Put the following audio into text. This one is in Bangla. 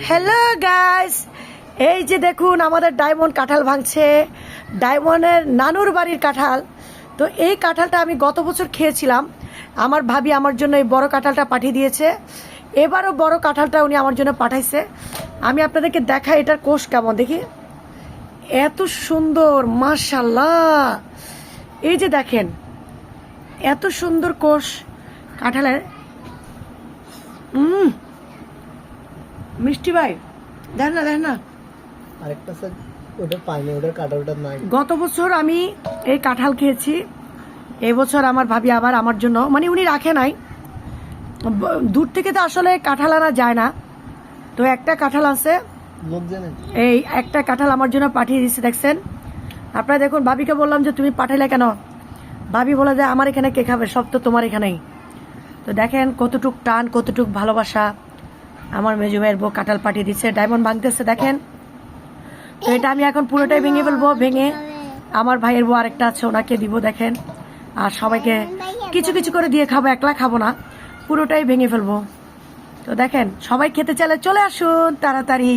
হ্যালো গাইস, এই যে দেখুন আমাদের ডায়মন্ড কাঁঠাল ভাঙছে। ডায়মন্ডের নানুর বাড়ির কাঁঠাল। তো এই কাঁঠালটা আমি গত বছর খেয়েছিলাম। আমার ভাবি আমার জন্য এই বড় কাঁঠালটা পাঠিয়ে দিয়েছে। এবারও বড় কাঁঠালটা উনি আমার জন্য পাঠাইছে। আমি আপনাদেরকে দেখাই এটার কোষ কেমন, দেখি। এত সুন্দর, মাশাআল্লাহ। এই যে দেখেন, এত সুন্দর কোষ কাঁঠালের। মিষ্টি ভাই, দেখ না আরেকটা স্যার ওটা পাইনি, ওটার কাঁঠালটা নাই। গত বছর আমি এই কাঁঠাল খেয়েছি। এবছর আমার ভাবি আবার আমার জন্য, মানে উনি রাখে নাই, দূর থেকে তো আসলে কাঁঠাল আনা যায় না, তো একটা কাঁঠাল আছে, লোক জানেন এই একটা কাঁঠাল আমার জন্য পাঠিয়ে দিচ্ছে। দেখছেন আপনারা, দেখুন। ভাবিকে বললাম যে তুমি পাঠাইলে কেন? ভাবি বলে যে আমার এখানে কে খাবে, সব তো তোমার এখানেই। তো দেখেন কতটুক টান, কতটুক ভালোবাসা। আমার মেজু ভাইয়ের বউ কাঁঠাল পাঠিয়ে দিচ্ছে, ডায়মন্ড ভাঙতেছে দেখেন। তো এটা আমি এখন পুরোটাই ভেঙে ফেলবো। ভেঙে আমার ভাইয়ের বউ আরেকটা আছে, ওনাকে দিব দেখেন। আর সবাইকে কিছু কিছু করে দিয়ে খাবো, একলা খাবো না, পুরোটাই ভেঙে ফেলবো। তো দেখেন, সবাই খেতে চাইলে চলে আসুন তাড়াতাড়ি।